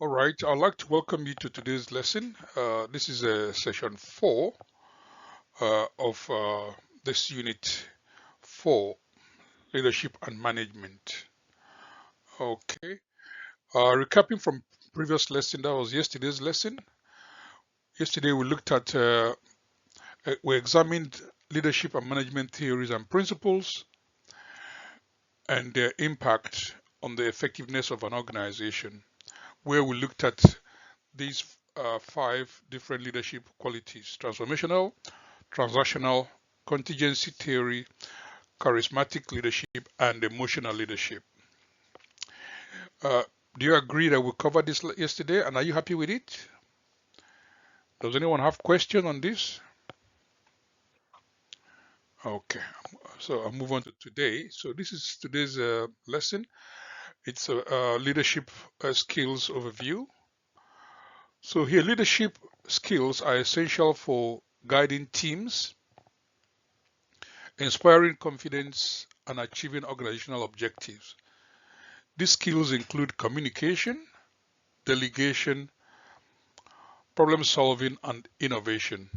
All right, I'd like to welcome you to today's lesson. This is session 4 of this unit 4, Leadership and Management. Okay, recapping from previous lesson, that was yesterday's lesson. Yesterday we looked at, we examined leadership and management theories and principles and their impact on the effectiveness of an organization, where we looked at these 5 different leadership qualities: transformational, transactional, contingency theory, charismatic leadership, and emotional leadership. Uh, do you agree that we covered this yesterday, and are you happy with it? Does anyone have question on this? Okay, so I'll move on to today. So this is today's lesson. It's a leadership skills overview. So here, leadership skills are essential for guiding teams, inspiring confidence, and achieving organizational objectives. These skills include communication, delegation, problem solving, and innovation.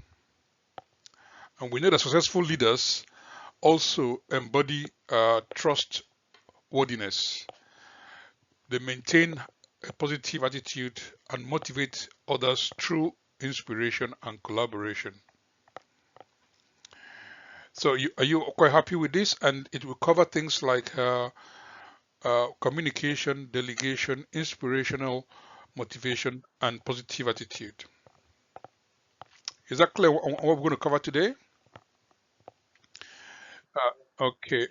And we know that successful leaders also embody trustworthiness. They maintain a positive attitude and motivate others through inspiration and collaboration. So are you quite happy with this? And it will cover things like communication, delegation, inspirational motivation, and positive attitude. Is that clear what we're going to cover today? Okay,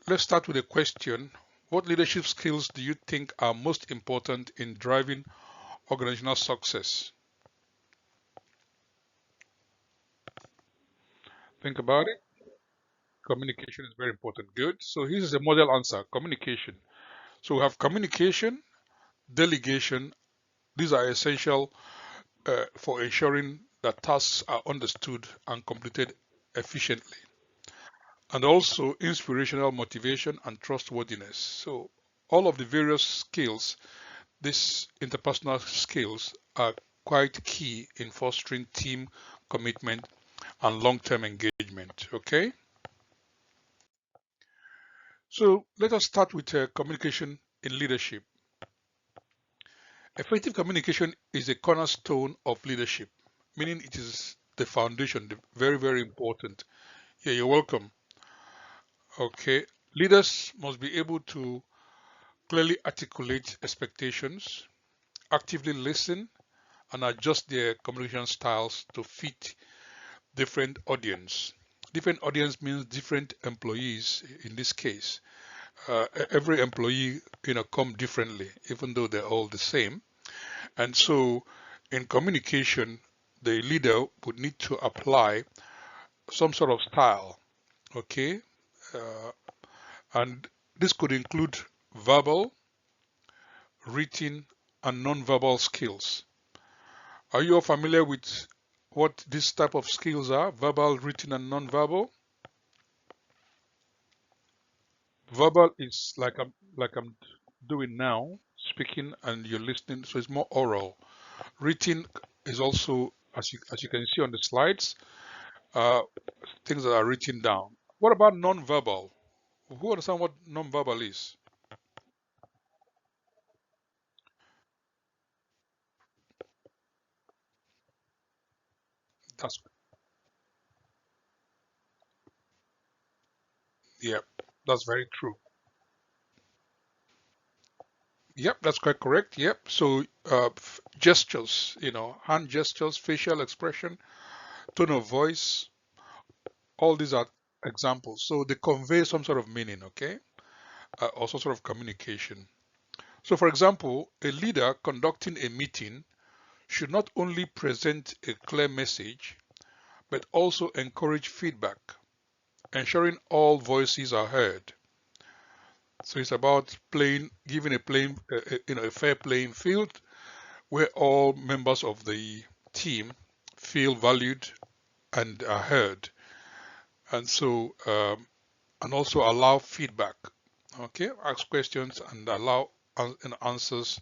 let's start with a question. What leadership skills do you think are most important in driving organizational success? Think about it. Communication is very important. Good. So here's a model answer: communication. So we have communication, delegation. These are essential for ensuring that tasks are understood and completed efficiently. And also inspirational motivation and trustworthiness. So all of the various skills, these interpersonal skills, are quite key in fostering team commitment and long-term engagement. Okay, so let us start with communication in leadership. Effective communication is a cornerstone of leadership, meaning it is the foundation, very, very important. Yeah, you're welcome. Okay, leaders must be able to clearly articulate expectations, actively listen, and adjust their communication styles to fit different audience. Different audience means different employees in this case. Every employee, come differently, even though they're all the same. And so in communication, the leader would need to apply some sort of style, okay? Uh, and this could include verbal, written, and non-verbal skills. Are you all familiar with what this type of skills are? Verbal, written, and non-verbal? Verbal is like I'm doing now, speaking and you're listening, so it's more oral. Written is also, as you can see on the slides, uh, things that are written down. What about non-verbal? Who understand what non-verbal is? That's yeah, that's very true. Yep, that's quite correct. Yep. So gestures, hand gestures, facial expression, tone of voice, all these are examples. So they convey some sort of meaning, okay, or some sort of communication. So, for example, a leader conducting a meeting should not only present a clear message, but also encourage feedback, ensuring all voices are heard. So it's about giving a fair playing field where all members of the team feel valued and are heard, and so and also allow feedback. Okay, ask questions and allow answers.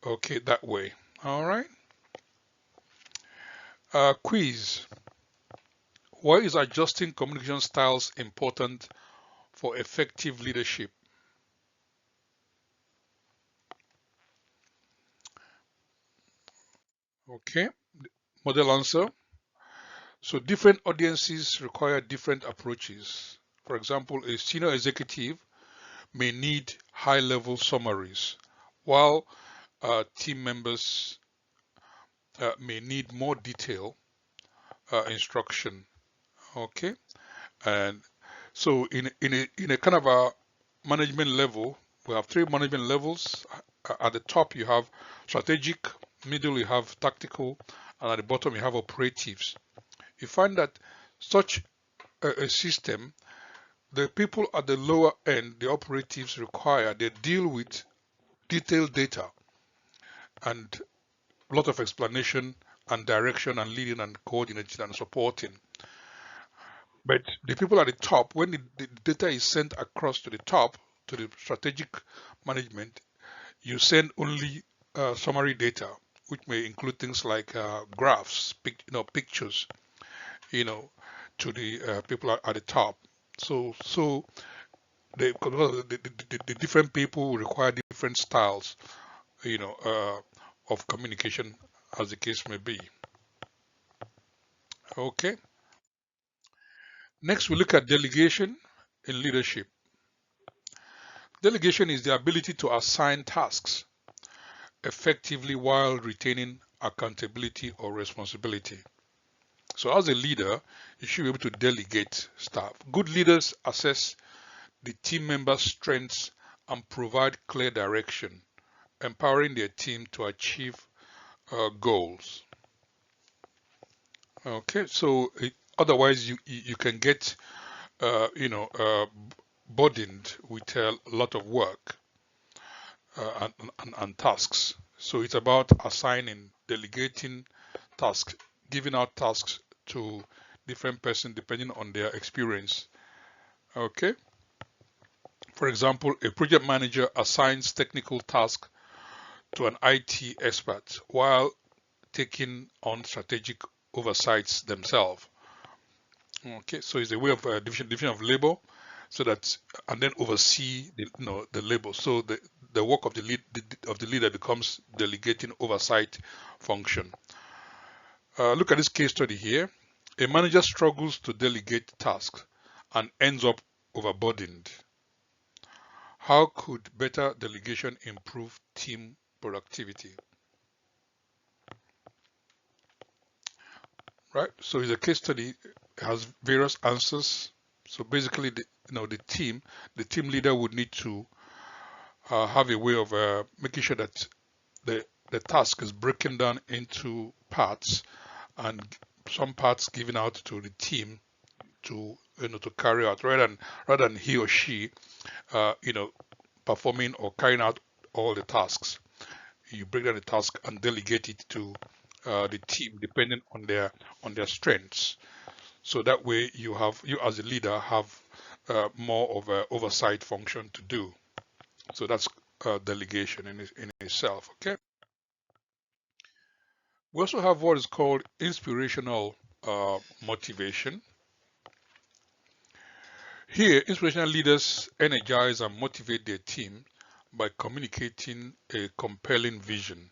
Okay, that way. All right. Quiz. Why is adjusting communication styles important for effective leadership? Okay, model answer. So different audiences require different approaches. For example, a senior executive may need high-level summaries, while team members may need more detailed instruction. Okay, and so in a kind of a management level, we have three management levels. At the top, you have strategic, middle, you have tactical, and at the bottom, you have operatives. You find that such a system, the people at the lower end, the operatives require, they deal with detailed data and a lot of explanation and direction and leading and coordinating and supporting. But the people at the top, when the data is sent across to the top, to the strategic management, you send only summary data, which may include things like graphs, pictures, you know, to the people at the top. So the different people require different styles, of communication, as the case may be. Okay. Next, we look at delegation in leadership. Delegation is the ability to assign tasks effectively while retaining accountability or responsibility. So, as a leader, you should be able to delegate stuff. Good leaders assess the team members' strengths and provide clear direction, empowering their team to achieve goals. Okay, so otherwise you can get burdened with a lot of work and tasks. So it's about assigning, delegating tasks, giving out tasks to different person depending on their experience. Okay. For example, a project manager assigns technical tasks to an IT expert while taking on strategic oversights themselves. Okay, so it's a way of division of labor, so that and then oversee the labor. So the work of the leader becomes delegating oversight function. Look at this case study here. A manager struggles to delegate tasks and ends up overburdened. How could better delegation improve team productivity? Right. So it's a case study, has various answers. So basically, the team leader would need to have a way of making sure that the task is broken down into parts, and some parts given out to the team to to carry out, rather than he or she uh, you know performing or carrying out all the tasks. You break down the task and delegate it to the team depending on their strengths. So that way you as a leader have more of an oversight function to do. So that's delegation in itself. Okay. We also have what is called inspirational motivation. Here, inspirational leaders energize and motivate their team by communicating a compelling vision.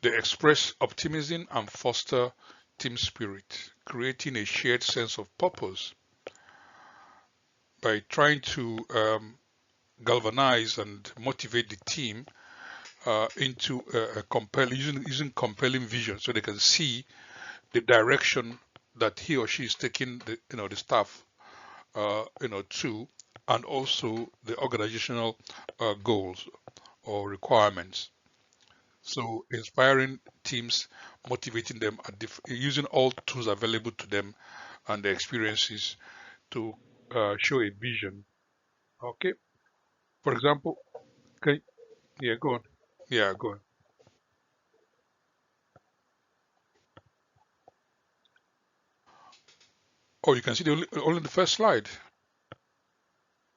They express optimism and foster team spirit, creating a shared sense of purpose by trying to galvanize and motivate the team into a compelling, using compelling vision, so they can see the direction that he or she is taking the staff to, and also the organizational goals or requirements. So inspiring teams, motivating them, using all tools available to them and their experiences to show a vision. Okay. For example, can, yeah, go on. Yeah, go on. Oh, you can see only the first slide.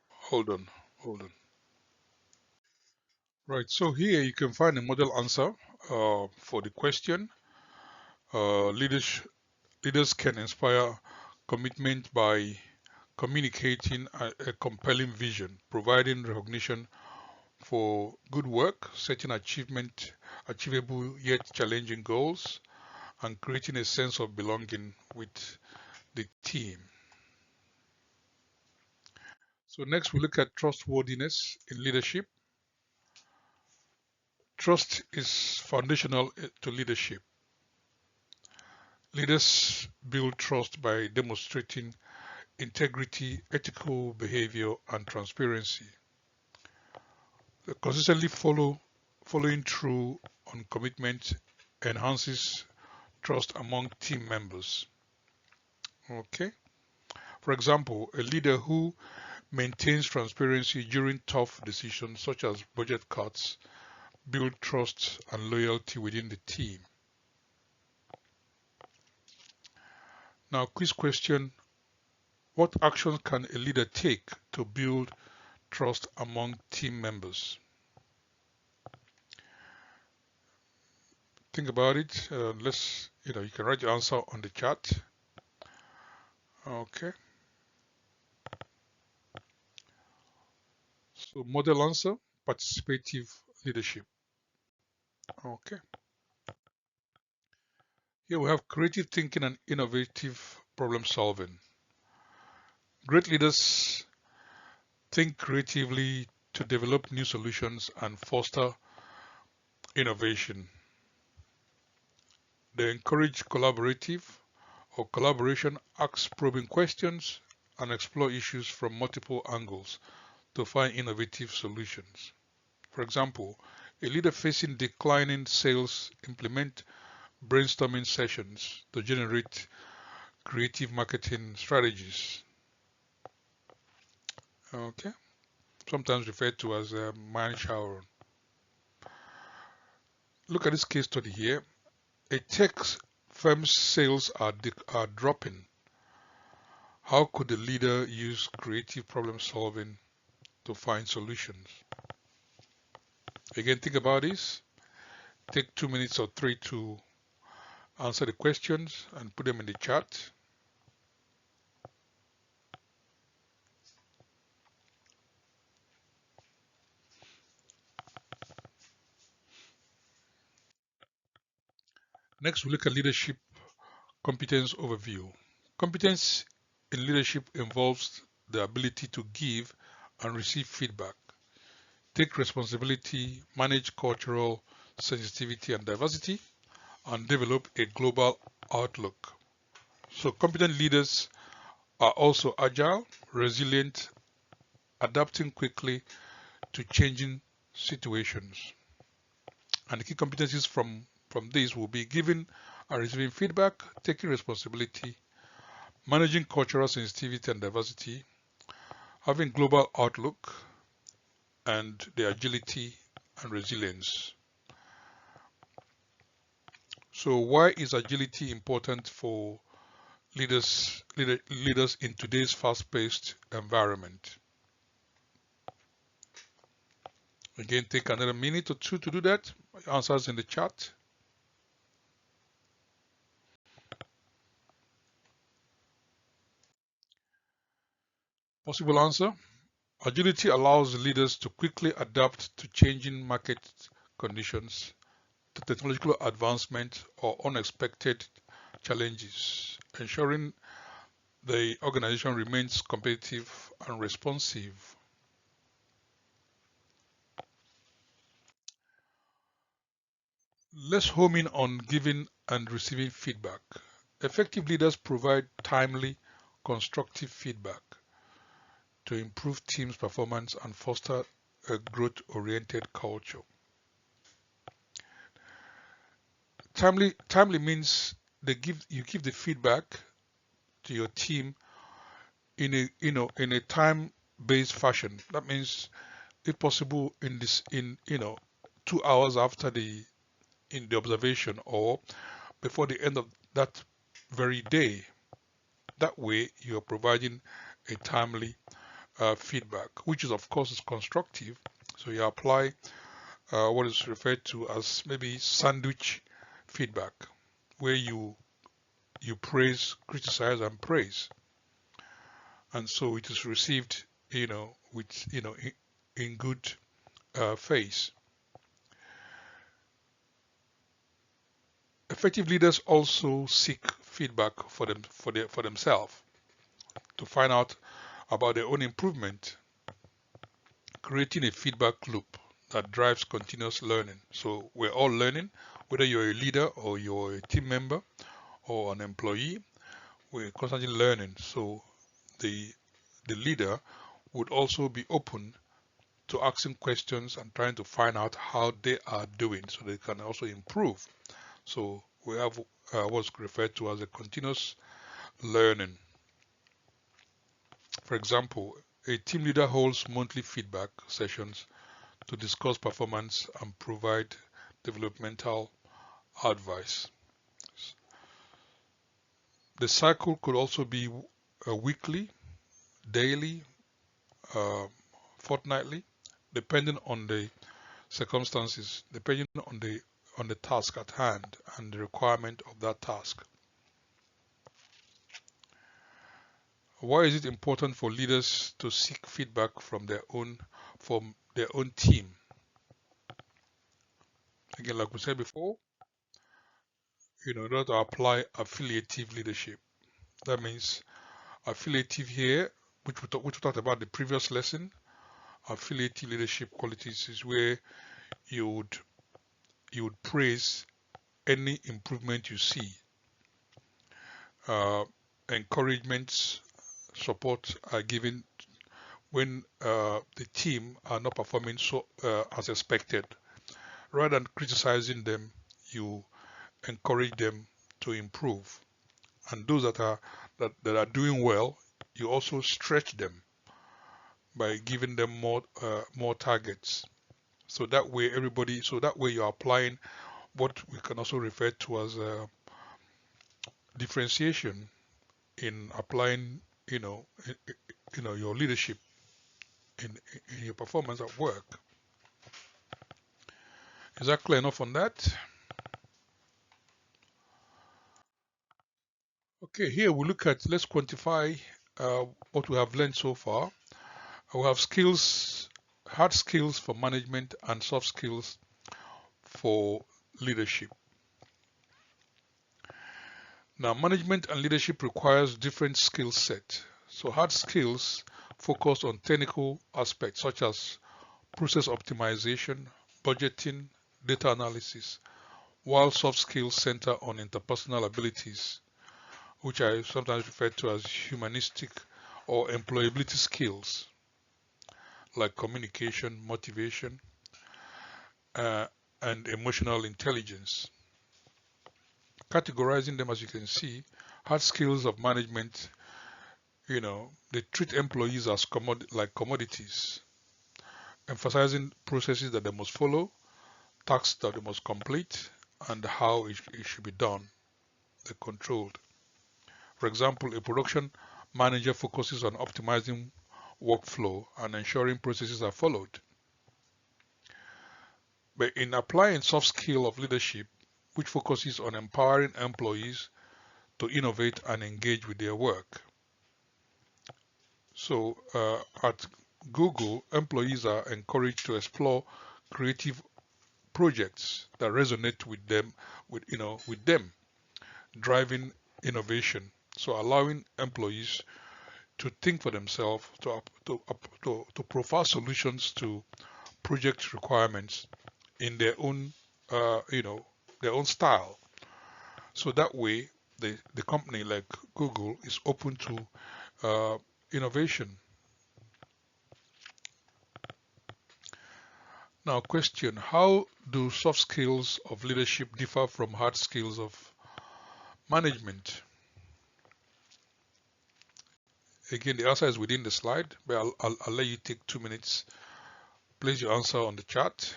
Hold on, hold on. Right, so here you can find a model answer for the question. Leaders can inspire commitment by communicating a compelling vision, providing recognition for good work, setting achievable yet challenging goals, and creating a sense of belonging with the team. So next we look at trustworthiness in leadership. Trust is foundational to leadership. Leaders build trust by demonstrating integrity, ethical behavior, and transparency. Consistently following through on commitment enhances trust among team members. Okay. For example, a leader who maintains transparency during tough decisions such as budget cuts build trust and loyalty within the team. Now, quiz question: what actions can a leader take to build trust among team members? Think about it. You can write your answer on the chat. Okay. So model answer, participative leadership. Okay. Here we have creative thinking and innovative problem solving. Great leaders think creatively to develop new solutions and foster innovation. They encourage collaboration, ask probing questions, and explore issues from multiple angles to find innovative solutions. For example, a leader facing declining sales implement brainstorming sessions to generate creative marketing strategies. Okay, sometimes referred to as a mind shower. Look at this case study here. A tech firm's sales are dropping. How could the leader use creative problem solving to find solutions? Again, think about this. Take 2 minutes or three to answer the questions and put them in the chat. Next, we look at leadership competence overview. Competence in leadership involves the ability to give and receive feedback, take responsibility, manage cultural sensitivity and diversity, and develop a global outlook. So competent leaders are also agile, resilient, adapting quickly to changing situations. And the key competencies from this will be giving and receiving feedback, taking responsibility, managing cultural sensitivity and diversity, having global outlook, and the agility and resilience. So why is agility important for leaders in today's fast-paced environment? Again, take another minute or two to do that. Answers in the chat. Possible answer: agility allows leaders to quickly adapt to changing market conditions, to technological advancement, or unexpected challenges, ensuring the organization remains competitive and responsive. Let's home in on giving and receiving feedback. Effective leaders provide timely, constructive feedback to improve teams' performance and foster a growth-oriented culture. Timely means you give the feedback to your team in a time-based fashion. That means, if possible, in 2 hours after the observation or before the end of that very day. That way, you are providing a timely feedback, which is of course is constructive. So you apply what is referred to as maybe sandwich feedback, where you praise, criticize, and praise, and so it is received, with in good faith. Effective leaders also seek feedback for themselves to find out about their own improvement, creating a feedback loop that drives continuous learning. So we're all learning, whether you're a leader or you're a team member or an employee, we're constantly learning. So the leader would also be open to asking questions and trying to find out how they are doing so they can also improve. So we have what's referred to as a continuous learning. For example, a team leader holds monthly feedback sessions to discuss performance and provide developmental advice. The cycle could also be weekly, daily, uh, fortnightly, depending on the circumstances, depending on the task at hand and the requirement of that task. Why is it important for leaders to seek feedback from their own team? Again, like we said before, in order to apply affiliative leadership. That means affiliative here, which we talked about the previous lesson. Affiliative leadership qualities is where you would praise any improvement you see. Encouragements, support are given when the team are not performing so as expected. Rather than criticizing them, you encourage them to improve. And those that are doing well, you also stretch them by giving them more targets. So that way you're applying what we can also refer to as differentiation in applying, your leadership in your performance at work. Is that clear enough on that? Okay, here we look at, let's quantify what we have learned so far. We have skills, hard skills for management and soft skills for leadership. Now, management and leadership requires different skill set. So hard skills focus on technical aspects such as process optimization, budgeting, data analysis, while soft skills center on interpersonal abilities, which are sometimes referred to as humanistic or employability skills, like communication, motivation, uh, and emotional intelligence. Categorizing them, as you can see, hard skills of management, they treat employees as like commodities, emphasizing processes that they must follow, tasks that they must complete, and how it should be done, they're controlled. For example, a production manager focuses on optimizing workflow and ensuring processes are followed. But in applying soft skill of leadership, which focuses on empowering employees to innovate and engage with their work. So at Google, employees are encouraged to explore creative projects that resonate with them, driving innovation. So allowing employees to think for themselves, to provide solutions to project requirements in their own, their own style. So that way, the company like Google is open to innovation. Now, question: how do soft skills of leadership differ from hard skills of management? Again, the answer is within the slide, but I'll let you take 2 minutes. Place your answer on the chat.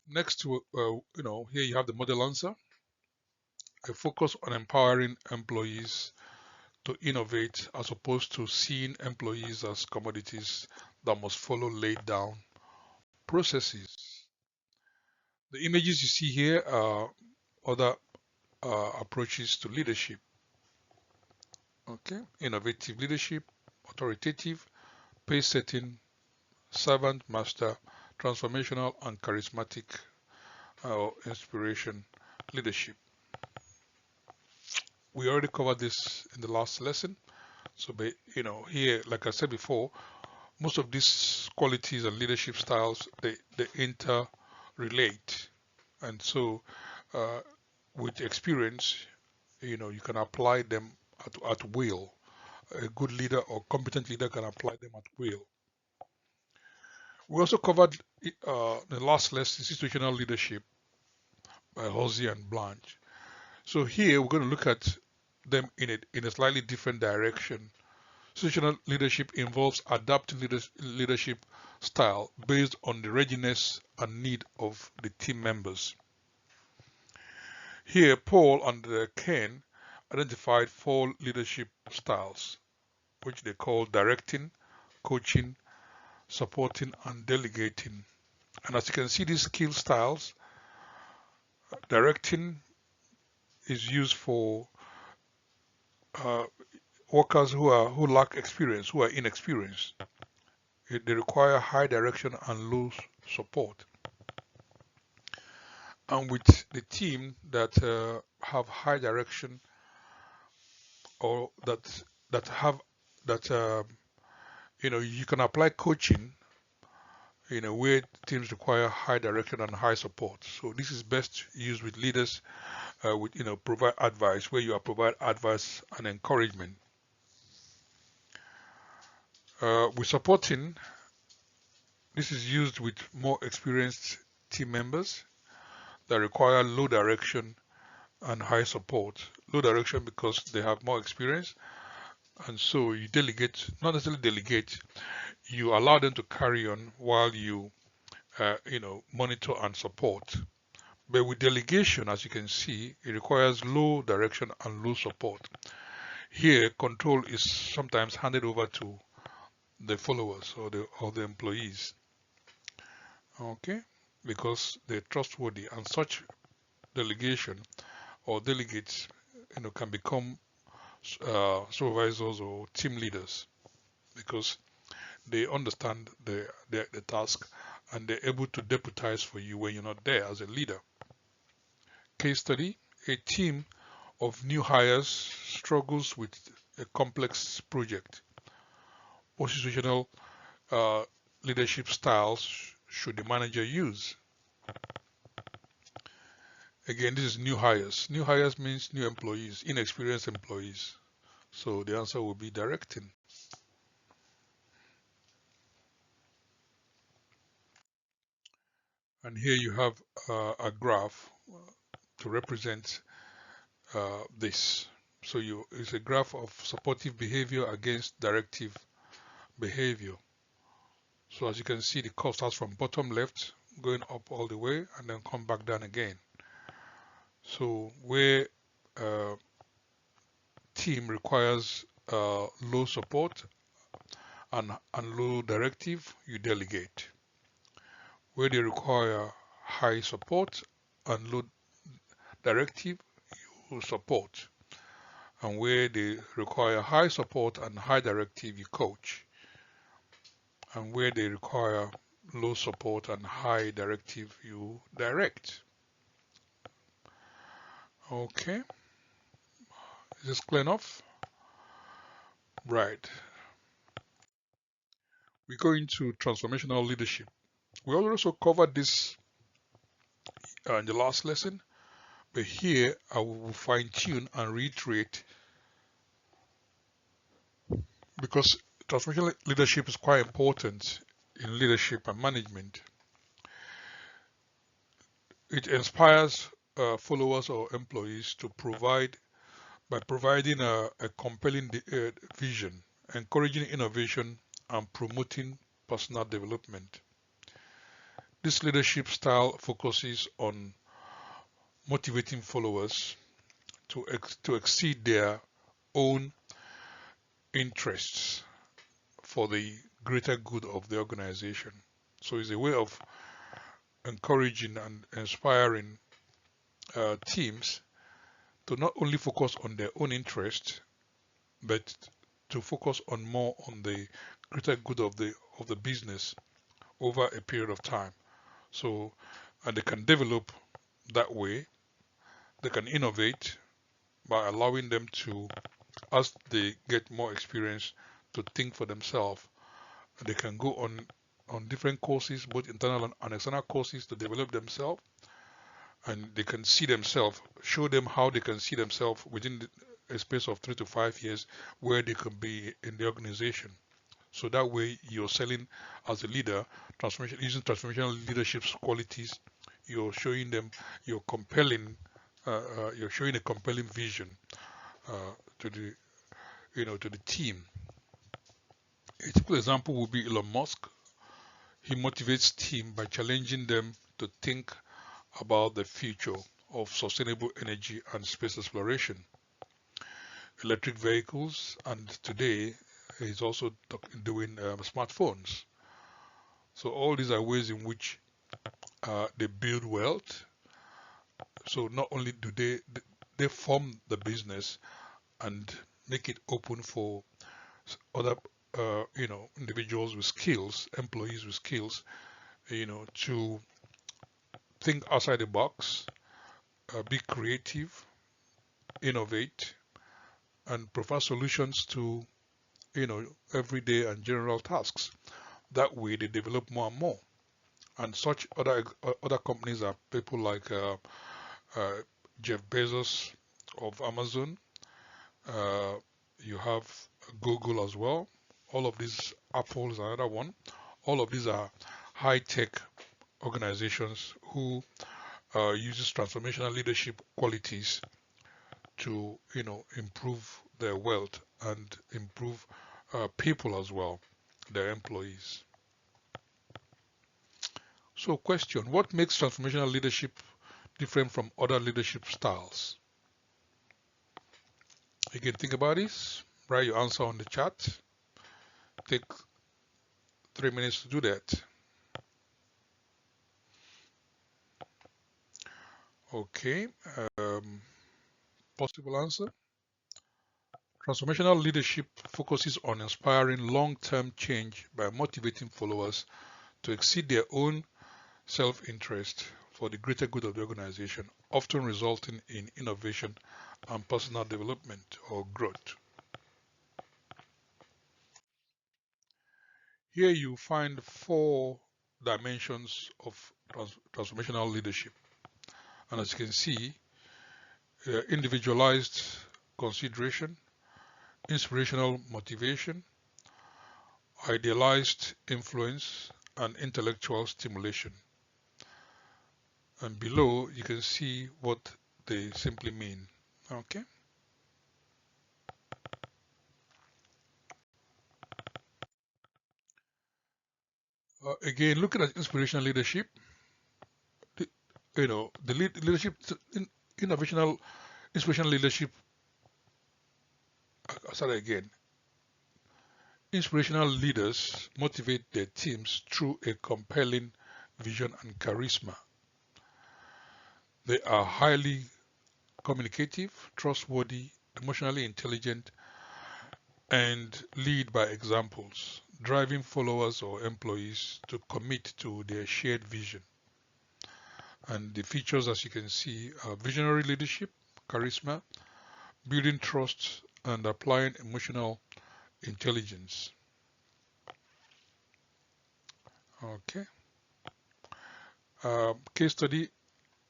Next, here you have the model answer. I focus on empowering employees to innovate as opposed to seeing employees as commodities that must follow laid down processes. The images you see here are other approaches to leadership. Okay, innovative leadership, authoritative, pace setting, servant master, transformational, and charismatic inspiration leadership. We already covered this in the last lesson. So, here, like I said before, most of these qualities and leadership styles, they interrelate. And so, uh, with experience, you can apply them at will. A good leader or competent leader can apply them at will. We also covered the last lesson, situational leadership by Halsey and Blanche. So here we're going to look at them in a slightly different direction. Situational leadership involves adapting leadership style based on the readiness and need of the team members. Here, Paul and Ken identified 4 leadership styles, which they call directing, coaching, supporting, and delegating. And as you can see, these skill styles, directing is used for workers who lack experience, who are inexperienced. They require high direction and low support. And with the team that have high direction or that have that you can apply coaching where teams require high direction and high support. So this is best used with leaders with provide advice, where you provide advice and encouragement. With supporting, this is used with more experienced team members that require low direction and high support. Low direction because they have more experience, and so you delegate, not necessarily delegate, you allow them to carry on while you monitor and support. But with delegation, as you can see, it requires low direction and low support. Here, control is sometimes handed over to the followers or the employees. Okay, because they're trustworthy, and such delegation or delegates can become supervisors or team leaders because they understand the task and they're able to deputize for you when you're not there as a leader. Case study: a team of new hires struggles with a complex project. What situational leadership styles should the manager use? Again, this is new hires. New hires means new employees, inexperienced employees. So the answer will be directing. And here you have a graph to represent this. So it's a graph of supportive behavior against directive behavior. So as you can see, the curve starts from bottom left, going up all the way, and then come back down again. So where team requires low support and low directive, you delegate. Where they require high support and low directive, you support. And where they require high support and high directive, you coach. And where they require low support and high directive, you direct. Okay, is this clear enough? Right. We go into transformational leadership. We also covered this in the last lesson, but here I will fine tune and reiterate because transformational leadership is quite important in leadership and management. It inspires followers or employees to by providing a compelling vision, encouraging innovation, and promoting personal development. This leadership style focuses on motivating followers to exceed their own interests for the greater good of the organization. So it's a way of encouraging and inspiring teams to not only focus on their own interest, but to focus on more on the greater good of the business over a period of time. So, and they can develop that way. They can innovate by allowing them to, as they get more experience, to think for themselves. They can go on different courses, both internal and external courses, to develop themselves, and they can see themselves, show them how they can see themselves within a space of 3 to 5 years, where they can be in the organization. So that way you're selling as a leader, transformation, using transformational leadership qualities. You're showing them, you're compelling, you're showing a compelling vision to the, to the team. A typical example would be Elon Musk. He motivates team by challenging them to think about the future of sustainable energy and space exploration, electric vehicles, and today he's also doing smartphones. So all these are ways in which they build wealth. So not only do they form the business and make it open for other individuals with skills, employees with skills, to think outside the box, be creative, innovate, and provide solutions to everyday and general tasks. That way they develop more and more. And such other companies are people like uh, Jeff Bezos of Amazon. Uh, you have Google as well. All of these, Apple is another one. All of these are high-tech organizations who uses transformational leadership qualities to improve their wealth and improve people as well, their employees. So question, what makes transformational leadership different from other leadership styles? You can think about this, write your answer on the chat. Take 3 minutes to do that. Okay, possible answer. Transformational leadership focuses on inspiring long-term change by motivating followers to exceed their own self-interest for the greater good of the organization, often resulting in innovation and personal development or growth. Here you find 4 dimensions of transformational leadership. And as you can see, individualized consideration, inspirational motivation, idealized influence, and intellectual stimulation. And below you can see what they simply mean. Okay. Again, looking at inspirational leadership, the, the leadership, innovational, inspirational leadership. I'll start again. Inspirational leaders motivate their teams through a compelling vision and charisma. They are highly communicative, trustworthy, emotionally intelligent, and lead by examples, driving followers or employees to commit to their shared vision. And the features, as you can see, are visionary leadership, charisma, building trust, and applying emotional intelligence. Okay. Case study,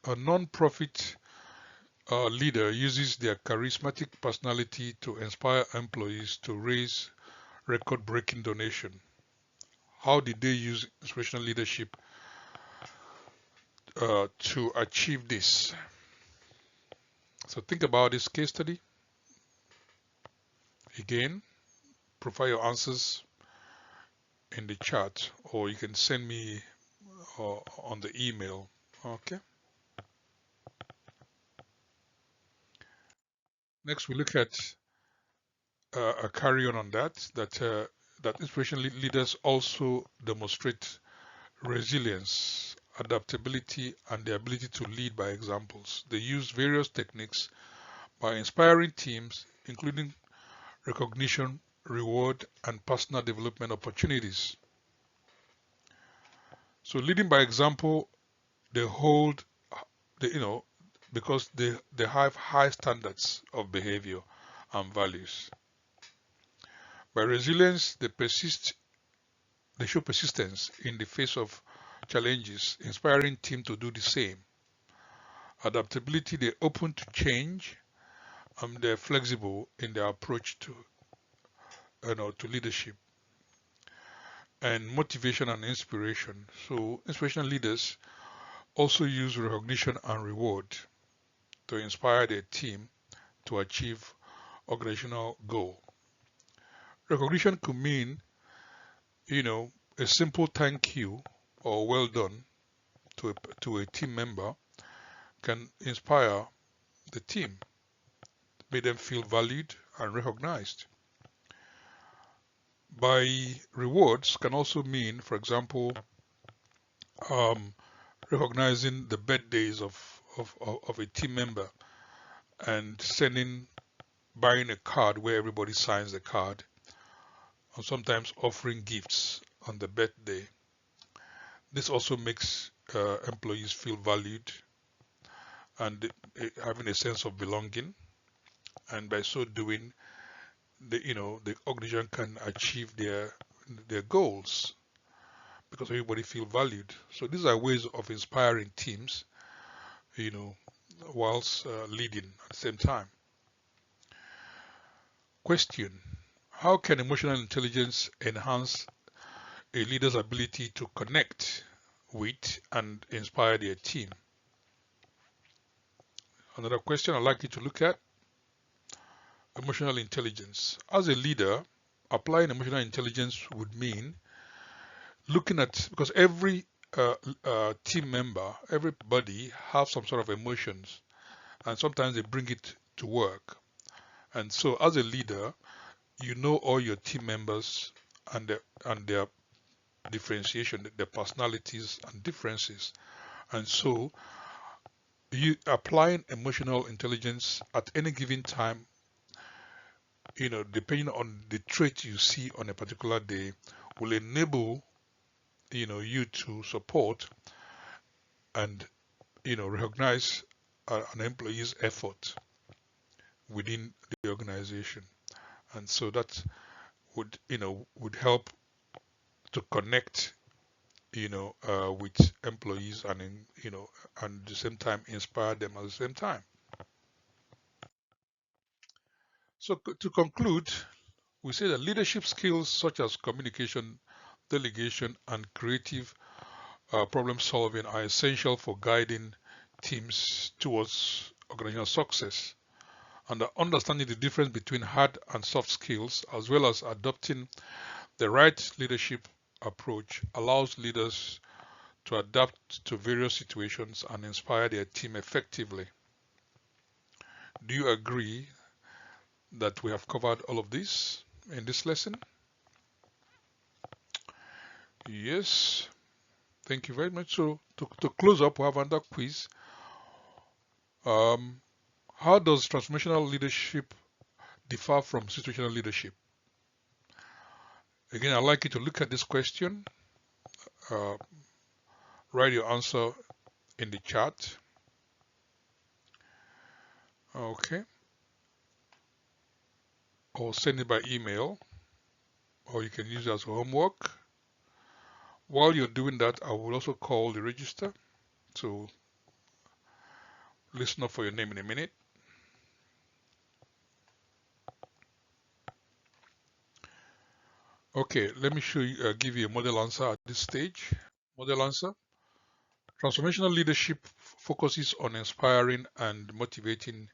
a non-profit leader uses their charismatic personality to inspire employees to raise record-breaking donation. How did they use inspirational leadership to achieve this? So think about this case study. Again, provide your answers in the chat, or you can send me on the email. Okay. Next, we look at a carry on that inspirational leaders also demonstrate resilience, adaptability, and the ability to lead by examples. They use various techniques by inspiring teams, including recognition, reward, and personal development opportunities. So leading by example, they hold, they, because they have high standards of behavior and values. By resilience, they show persistence in the face of challenges, inspiring team to do the same. Adaptability, they're open to change, and they're flexible in their approach to leadership. And motivation and inspiration. So inspirational leaders also use recognition and reward to inspire their team to achieve organizational goal. Recognition could mean, a simple thank you or well done to a team member can inspire the team, make them feel valued and recognized. By rewards can also mean, for example, um, recognizing the birthdays of a team member and buying a card where everybody signs the card, or sometimes offering gifts on the birthday. This also makes employees feel valued and having a sense of belonging. And by so doing, the organization can achieve their goals because everybody feel valued. So these are ways of inspiring teams, you know, whilst leading at the same time. Question: how can emotional intelligence enhance a leader's ability to connect with and inspire their team? Another question I'd like you to look at: emotional intelligence. As a leader, applying emotional intelligence would mean looking at, because every team member, everybody have some sort of emotions, and sometimes they bring it to work. And so, as a leader, you know all your team members and their differentiation, their personalities and differences. And so, you applying emotional intelligence at any given time, depending on the trait you see on a particular day, will enable you to support and recognize an employee's effort within the organization. And so that would help to connect with employees and and at the same time inspire them at the same time. So to conclude, we say that leadership skills such as communication, delegation, and creative problem solving are essential for guiding teams towards organizational success. And understanding the difference between hard and soft skills, as well as adopting the right leadership approach, allows leaders to adapt to various situations and inspire their team effectively. Do you agree that we have covered all of this in this lesson? Yes, thank you very much. So to close up, we have another quiz. Um, how does transformational leadership differ from situational leadership? Again, I'd like you to look at this question, uh, write your answer in the chat. Okay, or send it by email, or you can use it as homework. While you're doing that, I will also call the register. So listen up for your name in a minute. Okay, let me show you, give you a model answer at this stage. Model answer: transformational leadership focuses on inspiring and motivating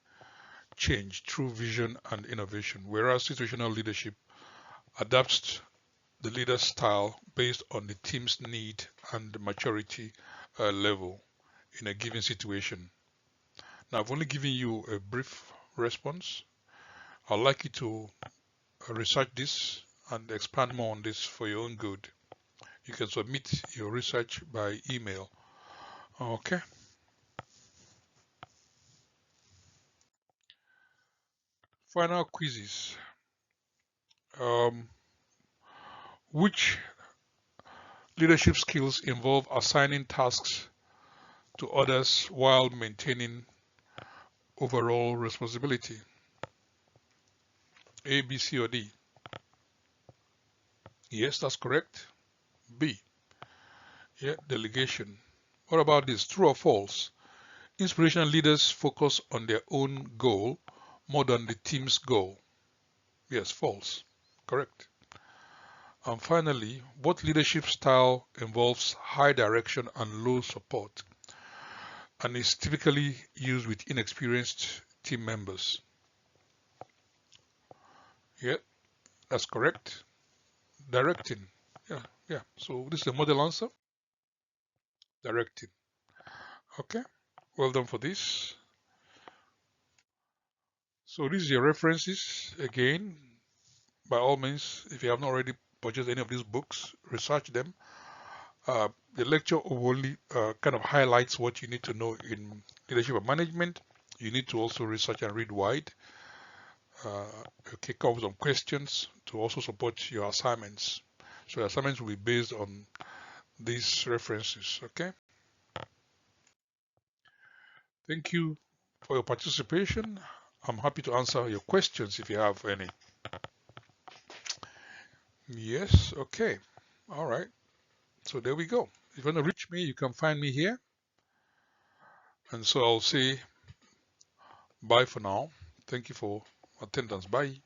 change through vision and innovation, whereas situational leadership adapts the leader's style based on the team's need and maturity level in a given situation. Now, I've only given you a brief response. I'd like you to research this and expand more on this for your own good. You can submit your research by email. Okay. Final quizzes. Um, which leadership skills involve assigning tasks to others while maintaining overall responsibility? A, B, C, or D? Yes, that's correct. B. Yeah, delegation. What about this? True or false? Inspirational leaders focus on their own goal more than the team's goal. Yes, false. Correct. And finally, what leadership style involves high direction and low support and is typically used with inexperienced team members? Yeah, that's correct. Directing. Yeah, yeah. So this is the model answer. Directing. Okay. Well done for this. So these are your references. Again, by all means, if you have not already purchased any of these books, research them. The lecture only kind of highlights what you need to know in leadership and management. You need to also research and read wide. Okay, cover some questions to also support your assignments. So your assignments will be based on these references. Okay. Thank you for your participation. I'm happy to answer your questions if you have any. Yes. Okay. All right. So there we go. If you want to reach me, you can find me here. And so I'll say bye for now. Thank you for attendance. Bye.